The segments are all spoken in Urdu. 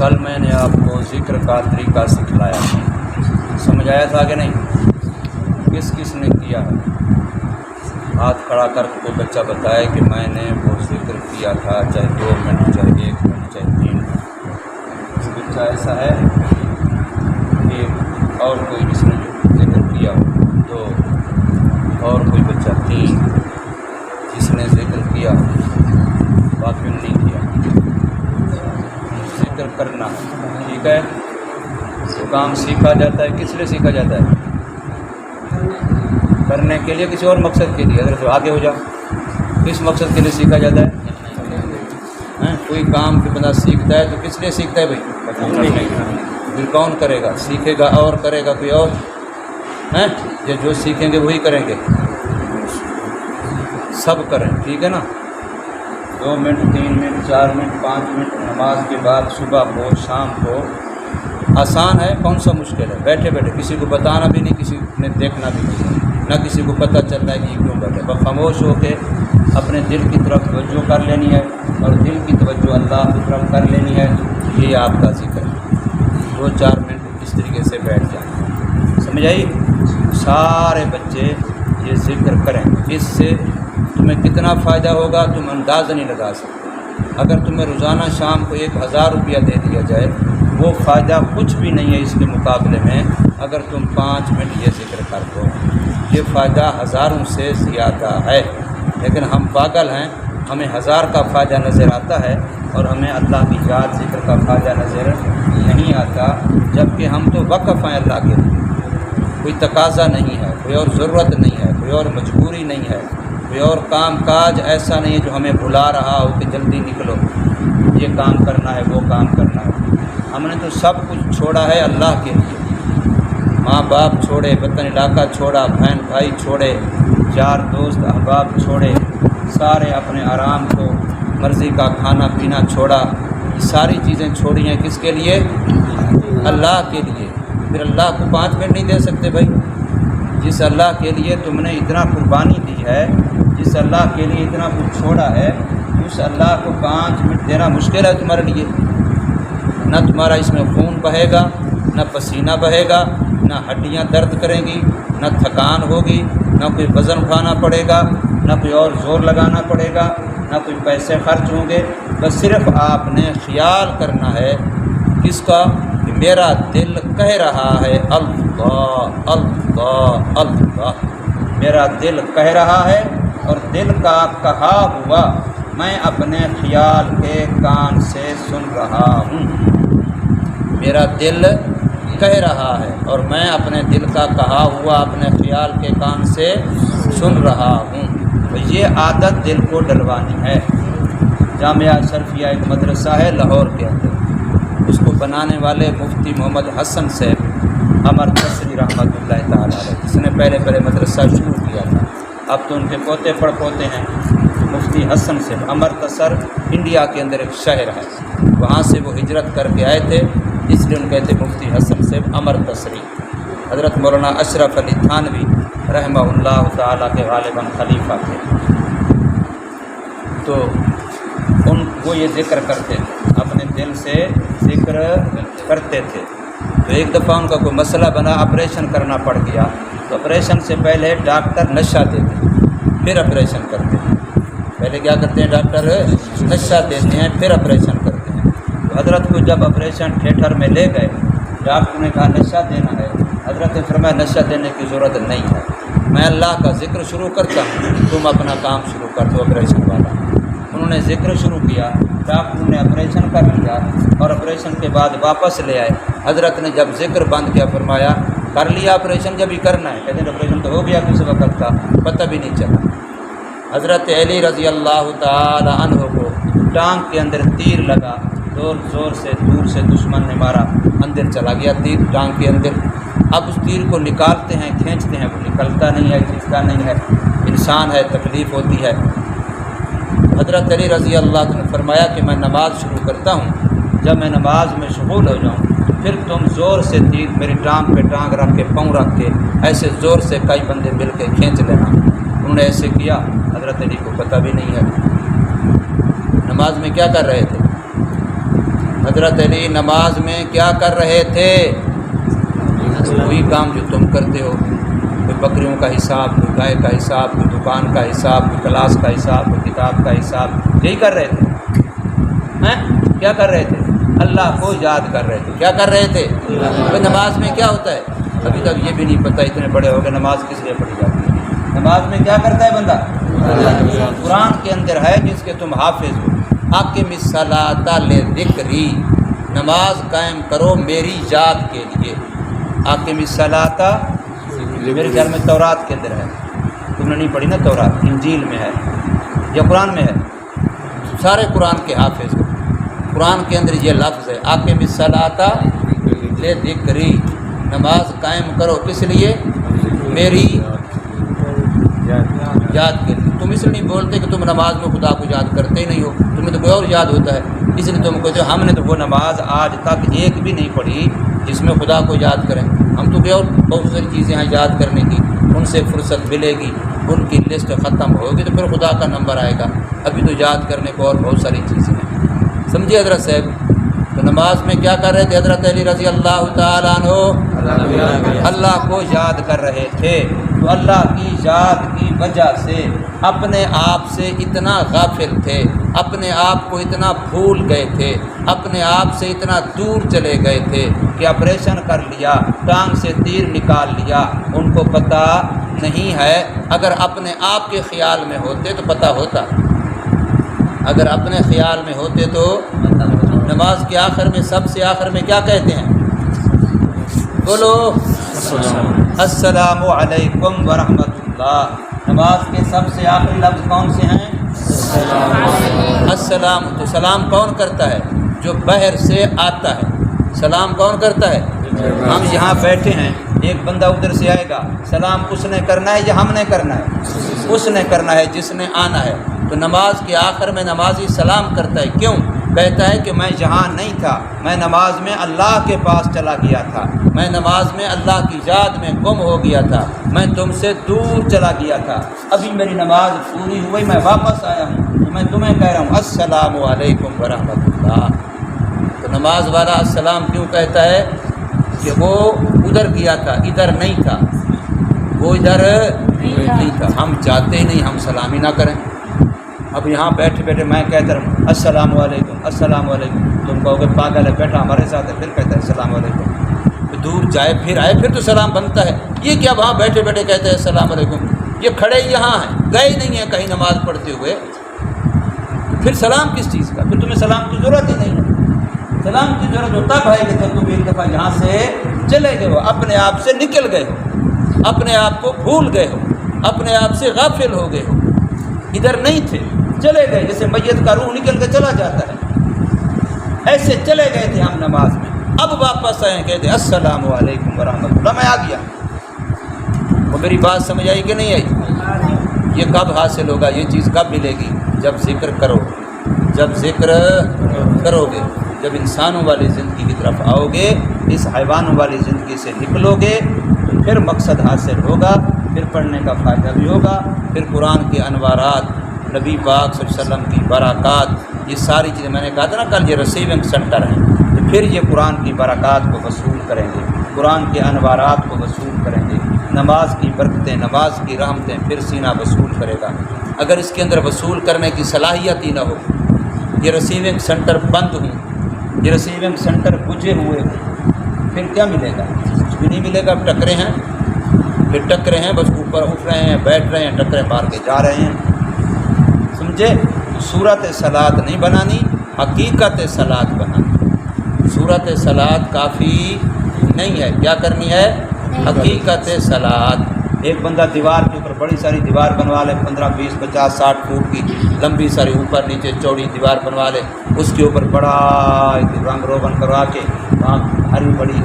کل میں نے آپ کو ذکر کا طریقہ سکھلایا تھا، سمجھ آیا تھا کہ نہیں؟ کس کس نے کیا ہے؟ ہاتھ کھڑا کر کے کوئی بچہ بتائے کہ میں نے وہ ذکر کیا تھا، چاہے 2 منٹ، چاہے 1 منٹ، چاہے 3 منٹ۔ کوئی بچہ ایسا ہے کہ اور کوئی جس نے ذکر کیا ہو؟ 2 اور کوئی بچہ 3 جس نے ذکر کیا ہو، باقی نے نہیں کیا۔ ذکر کرنا ہے، ٹھیک ہے؟ تو کام سیکھا جاتا ہے، کس لیے سیکھا جاتا ہے؟ کرنے کے لیے، کسی اور مقصد کے لیے؟ اگر تو آگے ہو جاؤ، کس مقصد کے لیے سیکھا جاتا ہے؟ کوئی کام کے بندہ سیکھتا ہے تو کس لیے سیکھتا ہے بھائی؟ پھر کون کرے گا؟ سیکھے گا اور کرے گا کوئی اور؟ جو سیکھیں گے وہی کریں گے، سب کریں، ٹھیک ہے نا؟ 2 منٹ، 3 منٹ، 4 منٹ، 5 منٹ نماز کے بعد، صبح کو، شام کو۔ آسان ہے، کون سا مشکل ہے؟ بیٹھے بیٹھے، کسی کو بتانا بھی نہیں، کسی نے دیکھنا بھی نہیں، نہ کسی کو پتہ چلتا ہے کہ یہ کیوں بیٹھے، بس خاموش ہو کے اپنے دل کی طرف توجہ کر لینی ہے، اور دل کی توجہ اللہ کی طرف کر لینی ہے۔ یہ آپ کا ذکر ہے۔ 2-4 منٹ اس طریقے سے بیٹھ جائیں، سمجھ آئی؟ سارے بچے یہ ذکر کریں، اس سے تمہیں کتنا فائدہ ہوگا تم اندازہ نہیں لگا سکتے۔ اگر تمہیں روزانہ شام کو 1000 روپیہ دے دیا جائے، وہ فائدہ کچھ بھی نہیں ہے اس کے مقابلے میں اگر تم 5 منٹ یہ ذکر کر دو۔ یہ فائدہ ہزاروں سے زیادہ ہے، لیکن ہم پاگل ہیں، ہمیں 1000 کا فائدہ نظر آتا ہے اور ہمیں اللہ کی یاد ذکر کا فائدہ نظر نہیں آتا، جبکہ ہم تو وقف ہیں اللہ کے لیے۔ کوئی تقاضا نہیں ہے، کوئی اور ضرورت نہیں ہے، کوئی اور مجبوری نہیں ہے، کوئی اور کام کاج ایسا نہیں ہے جو ہمیں بلا رہا ہو کہ جلدی نکلو، یہ کام کرنا ہے، وہ کام کرنا ہے۔ ہم نے تو سب کچھ چھوڑا ہے اللہ کے لیے، ماں باپ چھوڑے، وطن علاقہ چھوڑا، بہن بھائی چھوڑے، یار دوست احباب چھوڑے، سارے اپنے آرام کو، مرضی کا کھانا پینا چھوڑا، یہ ساری چیزیں چھوڑی ہیں کس کے لیے؟ اللہ کے لیے۔ پھر اللہ کو 5 منٹ نہیں دے سکتے بھائی؟ جس اللہ کے لیے تم نے اتنا قربانی دی ہے، جس اللہ کے لیے اتنا کچھ چھوڑا ہے، اس اللہ کو 5 منٹ دینا مشکل ہے تمہارے لیے؟ نہ تمہارا اس میں خون بہے گا، نہ پسینہ بہے گا، نہ ہڈیاں درد کریں گی، نہ تھکان ہوگی، نہ کوئی وزن اٹھانا پڑے گا، نہ کوئی اور زور لگانا پڑے گا، نہ کوئی پیسے خرچ ہوں گے۔ بس صرف آپ نے خیال کرنا ہے کس کا؟ کہ میرا دل کہہ رہا ہے اللہ اللہ اللہ، میرا دل کہہ رہا ہے، اور دل کا کہا ہوا میں اپنے خیال کے کان سے سن رہا ہوں۔ میرا دل کہہ رہا ہے اور میں اپنے دل کا کہا ہوا اپنے خیال کے کان سے سن رہا ہوں۔ تو یہ عادت دل کو ڈلوانی ہے۔ جامعہ اشرفیہ ایک مدرسہ ہے لاہور کے اندر، اس کو بنانے والے مفتی محمد حسن صاحب امر تصری رحمۃ اللہ تعالیٰ علیہ، جس نے پہلے مدرسہ شروع کیا تھا، اب تو ان کے پوتے پڑ پوتے ہیں۔ مفتی حسن صاحب امرتسر انڈیا کے اندر ایک شہر ہے، وہاں سے وہ ہجرت کر کے آئے تھے، اس لیے ان کہتے مفتی حسن صاحب امرتسری۔ حضرت مولانا اشرف علی تھانوی رحمہ اللہ تعالیٰ کے غالباً خلیفہ تھے، تو وہ یہ ذکر کرتے تھے، اپنے دل سے ذکر کرتے تھے۔ تو ایک دفعہ ان کا کوئی مسئلہ بنا، آپریشن کرنا پڑ گیا، تو آپریشن سے پہلے ڈاکٹر نشہ دیتے پھر آپریشن کرتے ہیں۔ پہلے کیا کرتے ہیں؟ ڈاکٹر نشہ دیتے ہیں پھر آپریشن کرتے ہیں۔ تو حضرت کو جب آپریشن تھیٹر میں لے گئے، ڈاکٹر نے کہا نشہ دینا ہے، حضرت نے فرمایا نشہ دینے کی ضرورت نہیں ہے، میں اللہ کا ذکر شروع کرتا ہوں، تم اپنا کام شروع کر دو آپریشن والا۔ انہوں نے ذکر شروع کیا، ڈاکٹر نے آپریشن کر لیا، اور آپریشن کے بعد واپس لے آئے۔ حضرت نے جب ذکر بند کیا فرمایا کر لیا آپریشن، جب ہی کرنا ہے؟ کہتے ہیں آپریشن تو ہو گیا کس وقت کا، پتہ بھی نہیں چلا۔ حضرت علی رضی اللہ تعالی عنہ کو ٹانگ کے اندر تیر لگا، زور سے دور سے دشمن نے مارا، اندر چلا گیا تیر ٹانگ کے اندر۔ اب اس تیر کو نکالتے ہیں، کھینچتے ہیں، وہ نکلتا نہیں ہے، کھینچتا نہیں ہے، انسان ہے، تکلیف ہوتی ہے۔ حضرت علی رضی اللہ عنہ نے فرمایا کہ میں نماز شروع کرتا ہوں، جب میں نماز میں شغول ہو جاؤں پھر تم زور سے تیر میری ٹانگ پہ ٹانگ رکھ کے، پاؤں رکھ کے ایسے زور سے کئی بندے مل کے کھینچ لینا۔ انہوں نے ایسے کیا، حضرت علی کو پتہ بھی نہیں ہے نماز میں کیا کر رہے تھے، حضرت علی نماز میں کیا کر رہے تھے؟ وہی کام جو تم کرتے ہو، کوئی بکریوں کا حساب، کوئی گائے کا حساب، کوئی دکان کا حساب، کوئی کلاس کا حساب، کوئی کتاب کا حساب، یہی کر رہے تھے ہیں؟ کیا کر رہے تھے؟ اللہ کو یاد کر رہے تھے۔ کیا کر رہے تھے؟ نماز میں کیا ہوتا ہے؟ ابھی تک یہ بھی نہیں پتہ، اتنے بڑے ہو گئے، نماز کس لیے پڑھی جاتی ہے؟ نماز میں کیا کرتا ہے بندہ؟ قرآن کے اندر ہے جس کے تم حافظ ہو، اقم الصلاۃ لذکری، نماز قائم کرو میری یاد کے لیے۔ اقم الصلاۃ میرے خیال میں تورات کے اندر ہے، تم نے نہیں پڑھی نا تورات، انجیل میں ہے یا قرآن میں ہے؟ سارے قرآن کے حافظ ہو، قرآن کے اندر یہ لفظ ہے اقم الصلاۃ لذکری، نماز قائم کرو کس لیے؟ میری یاد کے لیے۔ تم اس لیے نہیں بولتے کہ تم نماز میں خدا کو یاد کرتے ہی نہیں ہو، تمہیں تو کوئی اور یاد ہوتا ہے، اس لیے تم کہتے ہو ہم نے تو وہ نماز آج تک ایک بھی نہیں پڑھی جس میں خدا کو یاد کریں، ہم تو کوئی اور بہت ساری چیزیں ہیں یاد کرنے کی، ان سے فرصت ملے گی، ان کی لسٹ ختم ہوگی تو پھر خدا کا نمبر آئے گا، ابھی تو یاد کرنے کو اور بہت ساری چیزیں ہیں۔ سمجھے حضرت صاحب؟ تو نماز میں کیا کر رہے تھے حضرت علی رضی اللہ تعالیٰ عنہ؟ اللہ کو یاد کر رہے تھے۔ تو اللہ کی یاد کی وجہ سے اپنے آپ سے اتنا غافل تھے، اپنے آپ کو اتنا بھول گئے تھے، اپنے آپ سے اتنا دور چلے گئے تھے کہ آپریشن کر لیا، ٹانگ سے تیر نکال لیا، ان کو پتہ نہیں ہے۔ اگر اپنے آپ کے خیال میں ہوتے تو پتہ ہوتا، اگر اپنے خیال میں ہوتے تو نماز کے آخر میں، سب سے آخر میں کیا کہتے ہیں؟ بولو السلام علیکم ورحمۃ اللہ۔ نماز کے سب سے آخری لفظ کون سے ہیں؟ السلام۔ تو سلام کون کرتا ہے؟ جو بحر سے آتا ہے۔ سلام کون کرتا ہے؟ ہم یہاں بیٹھے ہیں، ایک بندہ ادھر سے آئے گا، سلام اس نے کرنا ہے یا ہم نے کرنا ہے؟ اس نے کرنا ہے جس نے آنا ہے۔ تو نماز کے آخر میں نمازی سلام کرتا ہے، کیوں؟ کہتا ہے کہ میں یہاں نہیں تھا، میں نماز میں اللہ کے پاس چلا گیا تھا، میں نماز میں اللہ کی یاد میں گم ہو گیا تھا، میں تم سے دور چلا گیا تھا، ابھی میری نماز پوری ہوئی، میں واپس آیا ہوں، تو میں تمہیں کہہ رہا ہوں السلام علیکم ورحمۃ اللہ۔ تو نماز والا السلام کیوں کہتا ہے؟ کہ وہ ادھر گیا تھا، ادھر نہیں تھا، وہ ادھر نہیں تھا۔ ہم چاہتے ہی نہیں ہم سلام ہی نہ کریں۔ اب یہاں بیٹھے بیٹھے میں کہتا ہوں السلام علیکم السلام علیکم، تم کہو گے پاگل ہے، بیٹھا ہمارے ساتھ ہے، پھر کہتا ہے السلام علیکم، تو دور جائے پھر آئے پھر تو سلام بنتا ہے۔ یہ کیا وہاں بیٹھے بیٹھے کہتے ہیں السلام علیکم؟ یہ کھڑے یہاں ہیں، گئے نہیں ہیں کہیں نماز پڑھتے ہوئے، پھر سلام کس چیز کا؟ پھر تمہیں سلام کی ضرورت ہی نہیں ہے۔ سلام کی ضرورت تو تب ہے کہ جب تم ایک دفعہ یہاں سے چلے گئے ہو، اپنے آپ سے نکل گئے ہو، اپنے آپ کو بھول گئے ہو، اپنے آپ سے غافل ہو گئے ہو، ادھر نہیں تھے، چلے گئے، جیسے میت کا روح نکل کے چلا جاتا ہے، ایسے چلے گئے تھے ہم نماز میں، اب واپس آئے کہتے السلام علیکم ورحمۃ اللہ، میں آ گیا۔ وہ میری بات سمجھ آئی کہ نہیں آئی؟ یہ کب حاصل ہوگا؟ یہ چیز کب ملے گی؟ جب ذکر کرو، جب ذکر کرو گے، جب انسانوں والی زندگی کی طرف آؤ گے، اس حیوانوں والی زندگی سے نکلو گے، تو پھر مقصد حاصل ہوگا، پھر پڑھنے کا فائدہ بھی ہوگا، پھر قرآن کے انوارات، نبی پاک صلی اللہ علیہ وسلم کی برکات، یہ ساری چیزیں میں نے کہا تھا نا کل، یہ ریسیونگ سینٹر ہیں، تو پھر یہ قرآن کی برکات کو وصول کریں گے، قرآن کے انوارات کو وصول کریں گے، نماز کی برکتیں، نماز کی رحمتیں پھر سینہ وصول کرے گا۔ اگر اس کے اندر وصول کرنے کی صلاحیت ہی نہ ہو، یہ ریسیونگ سینٹر بند ہوں، یہ ریسیونگ سینٹر بجھے ہوئے ہیں، پھر کیا ملے گا؟ کچھ بھی نہیں ملے گا۔ اب ٹکرے ہیں، پھر ٹکرے ہیں، بس اوپر اٹھ رہے ہیں، بیٹھ رہے ہیں، ٹکرے مار کے جا رہے ہیں، سمجھے؟ صورت صلاۃ نہیں بنانی، حقیقت صلاۃ بنانی۔ صورت صلاۃ کافی نہیں ہے، کیا کرنی ہے؟ حقیقت صلاۃ۔ ایک بندہ دیوار کے اوپر بڑی ساری دیوار بنوا لے، 15 20 50 60 فٹ کی لمبی ساری، اوپر نیچے چوڑی دیوار بنوا لے، اس کے اوپر بڑا رنگ روغن کروا کے وہاں ہری بڑی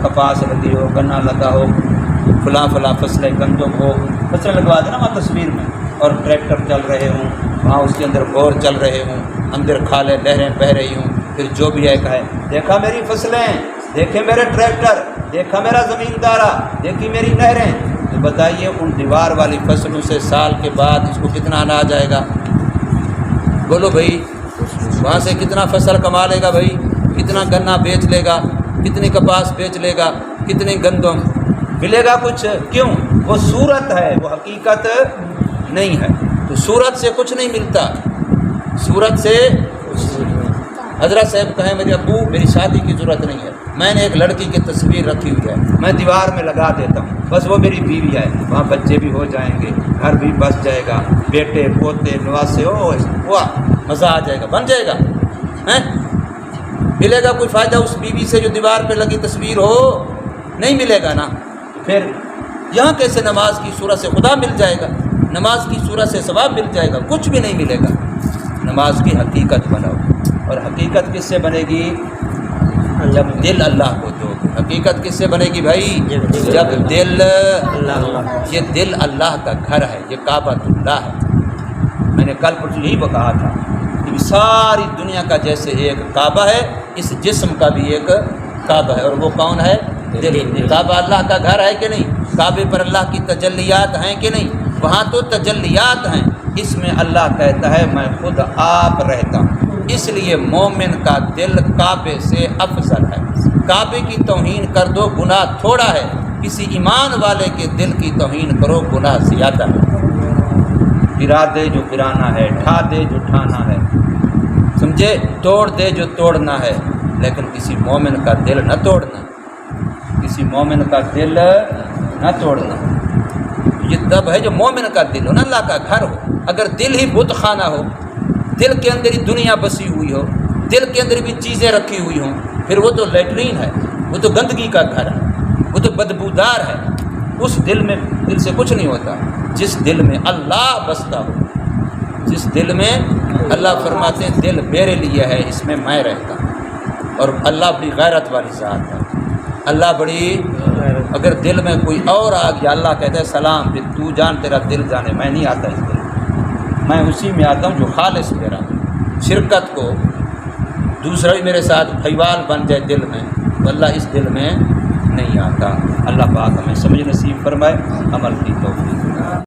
کپاس لگی ہو، گنا لگا ہو، فلاں فلاں فصلیں گندم ہو، فصلیں لگوا دینا وہاں تصویر میں، اور ٹریکٹر چل رہے ہوں وہاں، اس کے اندر بور چل رہے ہوں، اندر کھالیں لہریں بہہ رہی ہوں، پھر جو بھی ہے کہے دیکھا میری فصلیں، دیکھے میرے ٹریکٹر، دیکھا میرا زمیندارہ، دیکھی میری نہریں۔ تو بتائیے ان دیوار والی فصلوں سے سال کے بعد اس کو کتنا اناج آئے گا؟ بولو بھائی، وہاں سے کتنا فصل کما لے گا بھائی؟ کتنا گنا بیچ لے گا، کتنی کپاس بیچ لے گا، کتنی گندم، ملے گا کچھ؟ کیوں؟ وہ صورت ہے، وہ حقیقت نہیں ہے۔ تو صورت سے کچھ نہیں ملتا، صورت سے حضرت صاحب کہیں میرے ابو میری شادی کی ضرورت نہیں ہے، میں نے ایک لڑکی کی تصویر رکھی ہوئی ہے، میں دیوار میں لگا دیتا ہوں، بس وہ میری بیوی ہے، وہاں بچے بھی ہو جائیں گے، گھر بھی بس جائے گا، بیٹے پوتے نواسے ہوا، مزہ آ جائے گا، بن جائے گا۔ ملے گا کوئی فائدہ اس بیوی سے جو دیوار پہ لگی تصویر ہو؟ نہیں ملے گا نا۔ پھر یہاں کیسے نماز کی صورت سے خدا مل جائے گا، نماز کی صورت سے ثواب مل جائے گا؟ کچھ بھی نہیں ملے گا۔ نماز کی حقیقت بناؤ، اور حقیقت کس سے بنے گی؟ جب دل اللہ کو دو۔ حقیقت کس سے بنے گی بھائی؟ جب دل، یہ دل اللہ کا گھر ہے، یہ کعبۃ اللہ ہے۔ میں نے کل پرسوں یہی کہا تھا کہ ساری دنیا کا جیسے ایک کعبہ ہے، اس جسم کا بھی ایک کعبہ ہے، اور وہ کون ہے؟ دل۔ کعبہ اللہ کا گھر ہے کہ نہیں؟ کعبے پر اللہ کی تجلیات ہیں کہ نہیں؟ وہاں تو تجلیات ہیں، اس میں اللہ کہتا ہے میں خود آپ رہتا ہوں۔ اس لیے مومن کا دل کعبے سے افضل ہے۔ کعبے کی توہین کر دو گناہ تھوڑا ہے، کسی ایمان والے کے دل کی توہین کرو گناہ زیادہ ہے۔ گرا دے جو گرانا ہے، ٹھا دے جو ٹھانا ہے، سمجھے؟ توڑ دے جو توڑنا ہے، لیکن کسی مومن کا دل نہ توڑنا، کسی مومن کا دل نہ توڑنا۔ یہ تب ہے جو مومن کا دل ہو نا، اللہ کا گھر ہو۔ اگر دل ہی بت خانہ ہو، دل کے اندر ہی دنیا بسی ہوئی ہو، دل کے اندر بھی چیزیں رکھی ہوئی ہوں، پھر وہ تو لیٹرین ہے، وہ تو گندگی کا گھر ہے، وہ تو بدبودار ہے۔ اس دل میں، دل سے کچھ نہیں ہوتا۔ جس دل میں اللہ بستا ہو، جس دل میں اللہ فرماتے ہیں دل میرے لیے ہے، اس میں میں رہتا ہوں۔ اور اللہ بڑی غیرت والی ذات ہے، اللہ بڑی، اگر دل میں کوئی اور آ گیا اللہ کہتا ہے سلام، پھر تو جان تیرا دل جانے، میں نہیں آتا اس دل میں، میں اسی میں آتا ہوں جو خالص میرا۔ شرکت کو دوسرا بھی میرے ساتھ بھائیوال بن جائے دل میں، تو اللہ اس دل میں نہیں آتا۔ اللہ پاک ہمیں سمجھ نصیب فرمائے، عمل کی توفیق۔